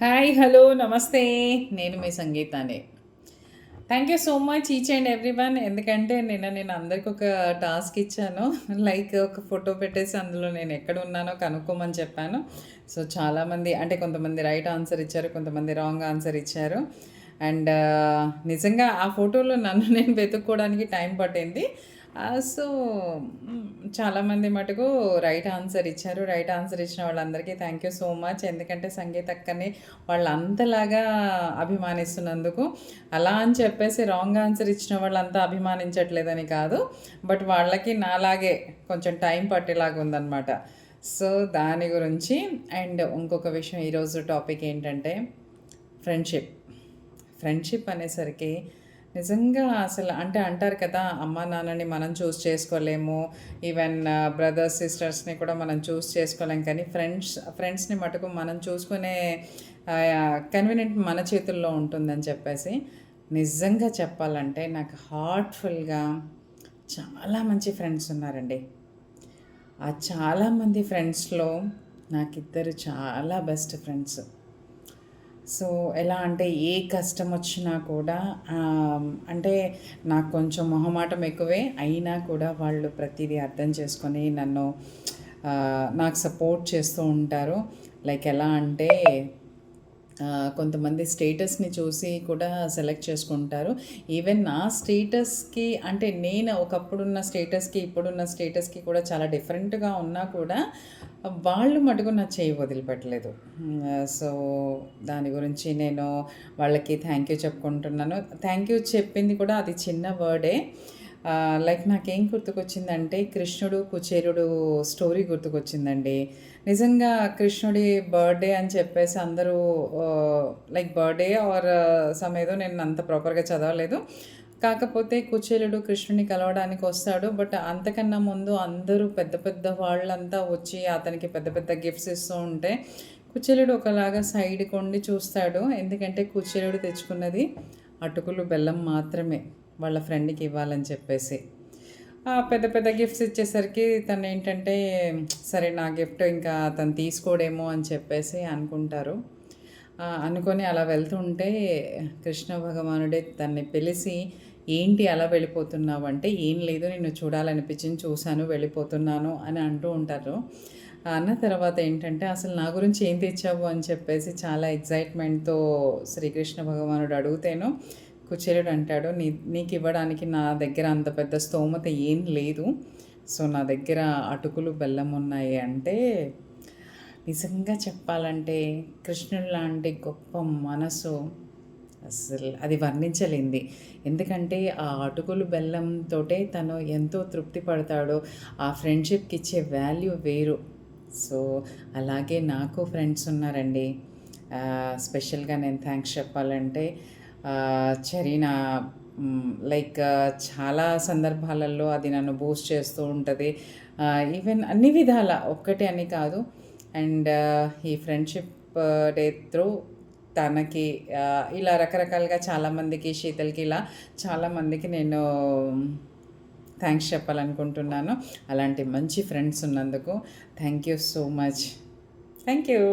Hi hello నమస్తే. నేను మీ సంగీతానే. Thank you so much each and everyone. ఎందుకంటే నేను అందరికి ఒక టాస్క్ ఇచ్చాను. లైక్ ఒక ఫోటో పెట్టేసి అందులో నేను ఎక్కడ ఉన్నానో కనుక్కోమని చెప్పాను. సో చాలామంది అంటే కొంతమంది రైట్ ఆన్సర్ ఇచ్చారు, కొంతమంది రాంగ్ ఆన్సర్ ఇచ్చారు. అండ్ నిజంగా ఆ ఫోటోలో నన్ను నేను వెతుక్కోవడానికి టైం పట్టింది. సో చాలామంది మటుకు రైట్ ఆన్సర్ ఇచ్చారు. రైట్ ఆన్సర్ ఇచ్చిన వాళ్ళందరికీ థ్యాంక్ యూ సో మచ్. ఎందుకంటే సంగీత అక్కని వాళ్ళు అంతలాగా అభిమానిస్తున్నందుకు. అలా అని చెప్పేసి రాంగ్ ఆన్సర్ ఇచ్చిన వాళ్ళంతా అభిమానించట్లేదని కాదు. బట్ వాళ్ళకి నాలాగే కొంచెం టైం పట్టేలాగా ఉందన్నమాట. సో దాని గురించి. అండ్ ఇంకొక విషయం, ఈరోజు టాపిక్ ఏంటంటే ఫ్రెండ్షిప్. ఫ్రెండ్షిప్ అనేసరికి నిజంగా అసలు అంటే అంటారు కదా, అమ్మా నాన్నని మనం చూస్ చేసుకోలేము, ఈవెన్ బ్రదర్స్ సిస్టర్స్ని కూడా మనం చూస్ చేసుకోలేం, కానీ ఫ్రెండ్స్ని మటుకు మనం చూసుకునే కన్వీనియంట్ మన చేతుల్లో ఉంటుందని చెప్పేసి నిజంగా చెప్పాలంటే నాకు హార్ట్ఫుల్గా చాలా మంచి ఫ్రెండ్స్ ఉన్నారండి. ఆ చాలామంది ఫ్రెండ్స్లో నాకిద్దరు చాలా బెస్ట్ ఫ్రెండ్స్. సో ఎలా అంటే ఏ కష్టం వచ్చినా కూడా అంటే నాకు కొంచెం మొహమాటం ఎక్కువే అయినా కూడా వాళ్ళు ప్రతిదీ అర్థం చేసుకొని నన్ను నాకు సపోర్ట్ చేస్తూ ఉంటారు. లైక్ ఎలా అంటే కొంతమంది స్టేటస్ని చూసి కూడా సెలెక్ట్ చేసుకుంటారు. ఈవెన్ నా స్టేటస్కి అంటే నేను ఒకప్పుడున్న స్టేటస్కి ఇప్పుడున్న స్టేటస్కి కూడా చాలా డిఫరెంట్గా ఉన్నా కూడా వాళ్ళు మటుకు నా చేయి వదిలిపెట్టలేదు. సో దాని గురించి నేను వాళ్ళకి థ్యాంక్ యూ చెప్పుకుంటున్నాను. థ్యాంక్ యూ చెప్పింది కూడా అది చిన్న వర్డే. లైక్ నాకేం గుర్తుకొచ్చిందంటే కృష్ణుడు కుచేరుడు స్టోరీ గుర్తుకొచ్చిందండి. నిజంగా కృష్ణుడి బర్త్డే అని చెప్పేసి అందరూ లైక్ బర్త్డే ఆర్ సమ్ ఏదో నేను అంత ప్రాపర్గా చదవలేదు. కాకపోతే కుచేలుడు కృష్ణుని కలవడానికి వస్తాడు. బట్ అంతకన్నా ముందు అందరూ పెద్ద పెద్ద వాళ్ళంతా వచ్చి అతనికి పెద్ద పెద్ద గిఫ్ట్స్ ఇస్తూ ఉంటే కుచేలుడు ఒకలాగా సైడ్కి ఉండి చూస్తాడు. ఎందుకంటే కుచేలుడు తెచ్చుకున్నది అటుకులు బెల్లం మాత్రమే వాళ్ళ ఫ్రెండ్కి ఇవ్వాలని చెప్పేసి. పెద్ద పెద్ద గిఫ్ట్స్ ఇచ్చేసరికి తను ఏంటంటే సరే నా గిఫ్ట్ ఇంకా తను తీసుకోడేమో అని చెప్పేసి అనుకుంటారు. అనుకొని అలా వెళ్తుంటే కృష్ణ భగవానుడే తన్ని పిలిచి ఏంటి అలా వెళ్ళిపోతున్నావు అంటే, ఏం లేదు నిన్ను చూడాలనిపించింది చూశాను వెళ్ళిపోతున్నాను అని అంటూ ఉంటారు. అన్న తర్వాత ఏంటంటే అసలు నా గురించి ఏం తెచ్చావు అని చెప్పేసి చాలా ఎగ్జైట్మెంట్తో శ్రీకృష్ణ భగవానుడు అడుగుతేను కుచేలుడు అంటాడు, నీకు ఇవ్వడానికి నా దగ్గర అంత పెద్ద స్తోమత ఏం లేదు. సో నా దగ్గర అటుకులు బెల్లం ఉన్నాయి అంటే, నిజంగా చెప్పాలంటే కృష్ణుడు లాంటి గొప్ప మనసు అసలు అది వర్ణించలేంది. ఎందుకంటే ఆ అటుకులు బెల్లంతోటే తను ఎంతో తృప్తి పడతాడో ఆ ఫ్రెండ్షిప్కి ఇచ్చే వాల్యూ వేరు. సో అలాగే నాకు ఫ్రెండ్స్ ఉన్నారండి. స్పెషల్గా నేను థ్యాంక్స్ చెప్పాలంటే చరీనా. లైక్ చాలా సందర్భాలలో అది నన్ను బూస్ట్ చేస్తూ ఉంటుంది. ఈవెన్ అన్ని విధాల ఒక్కటే అని కాదు. అండ్ ఈ ఫ్రెండ్షిప్ డే త్రూ తనకి ఇలా రకరకాలుగా చాలామందికి, శీతల్కి ఇలా చాలామందికి నేను థ్యాంక్స్ చెప్పాలనుకుంటున్నాను. అలాంటి మంచి ఫ్రెండ్స్ ఉన్నందుకు thank you so much. Thank you.